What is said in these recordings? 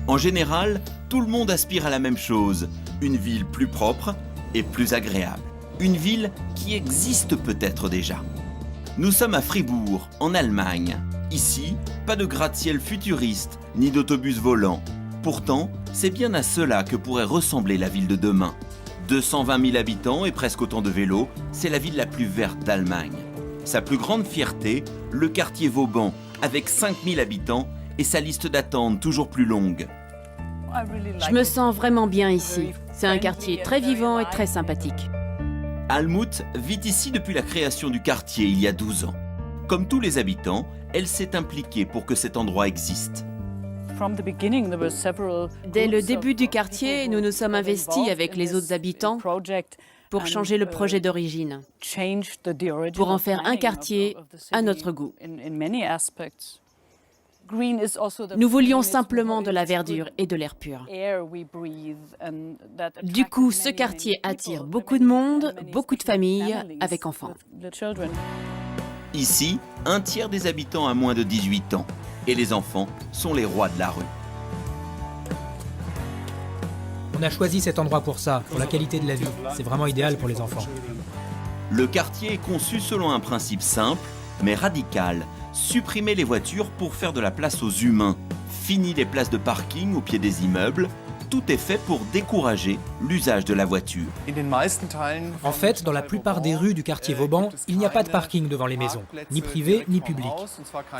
En général, tout le monde aspire à la même chose, une ville plus propre et plus agréable. Une ville qui existe peut-être déjà. Nous sommes à Fribourg, en Allemagne. Ici, pas de gratte-ciel futuriste, ni d'autobus volants. Pourtant, c'est bien à cela que pourrait ressembler la ville de demain. 220 000 habitants et presque autant de vélos, c'est la ville la plus verte d'Allemagne. Sa plus grande fierté, le quartier Vauban, avec 5 000 habitants et sa liste d'attente toujours plus longue. Je me sens vraiment bien ici. C'est un quartier très vivant et très sympathique. Almut vit ici depuis la création du quartier il y a 12 ans. Comme tous les habitants, elle s'est impliquée pour que cet endroit existe. Dès le début du quartier, nous nous sommes investis avec les autres habitants pour changer le projet d'origine, pour en faire un quartier à notre goût. Nous voulions simplement de la verdure et de l'air pur. Du coup, ce quartier attire beaucoup de monde, beaucoup de familles avec enfants. Ici, un tiers des habitants a moins de 18 ans. Et les enfants sont les rois de la rue. On a choisi cet endroit pour ça, pour la qualité de la vie. C'est vraiment idéal pour les enfants. Le quartier est conçu selon un principe simple, mais radical. Supprimer les voitures pour faire de la place aux humains. Fini les places de parking au pied des immeubles. Tout est fait pour décourager l'usage de la voiture. En fait, dans la plupart des rues du quartier Vauban, il n'y a pas de parking devant les maisons, ni privé ni public.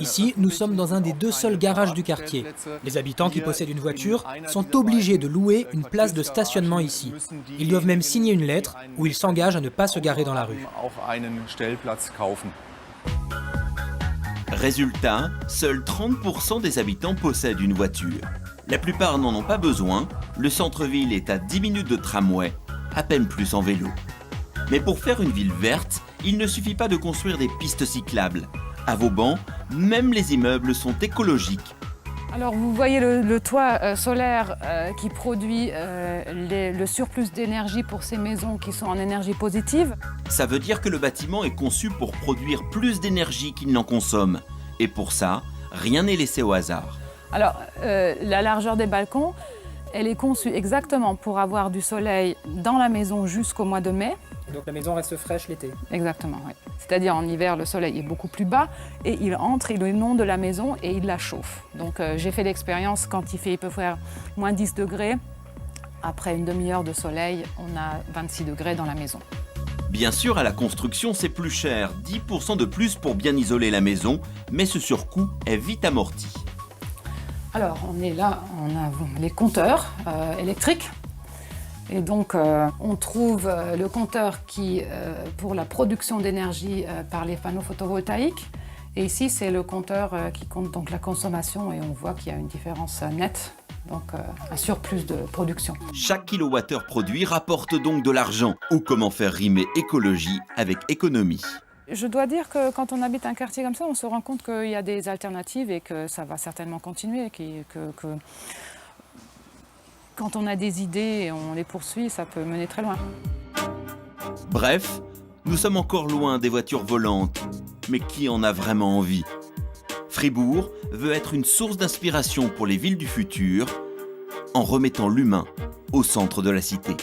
Ici, nous sommes dans un des 2 seuls garages du quartier. Les habitants qui possèdent une voiture sont obligés de louer une place de stationnement ici. Ils doivent même signer une lettre où ils s'engagent à ne pas se garer dans la rue. Résultat, seuls 30% des habitants possèdent une voiture. La plupart n'en ont pas besoin, le centre-ville est à 10 minutes de tramway, à peine plus en vélo. Mais pour faire une ville verte, il ne suffit pas de construire des pistes cyclables. À Vauban, même les immeubles sont écologiques. Alors vous voyez le toit solaire qui produit le surplus d'énergie pour ces maisons qui sont en énergie positive. Ça veut dire que le bâtiment est conçu pour produire plus d'énergie qu'il n'en consomme. Et pour ça, rien n'est laissé au hasard. Alors la largeur des balcons, elle est conçue exactement pour avoir du soleil dans la maison jusqu'au mois de mai. Donc la maison reste fraîche l'été. Exactement, oui. C'est-à-dire en hiver, le soleil est beaucoup plus bas et il entre, il inonde la maison et il la chauffe. Donc j'ai fait l'expérience quand il peut faire moins 10 degrés. Après une demi-heure de soleil, on a 26 degrés dans la maison. Bien sûr, à la construction, c'est plus cher, 10% de plus pour bien isoler la maison, mais ce surcoût est vite amorti. Alors on est là, on a les compteurs électriques. Et donc, on trouve le compteur qui, pour la production d'énergie par les panneaux photovoltaïques. Et ici, c'est le compteur qui compte donc la consommation et on voit qu'il y a une différence nette, donc un surplus de production. Chaque kilowattheure produit rapporte donc de l'argent. Ou comment faire rimer écologie avec économie. Je dois dire que quand on habite un quartier comme ça, on se rend compte qu'il y a des alternatives et que ça va certainement continuer, que quand on a des idées et on les poursuit, ça peut mener très loin. Bref, nous sommes encore loin des voitures volantes. Mais qui en a vraiment envie? Fribourg veut être une source d'inspiration pour les villes du futur en remettant l'humain au centre de la cité.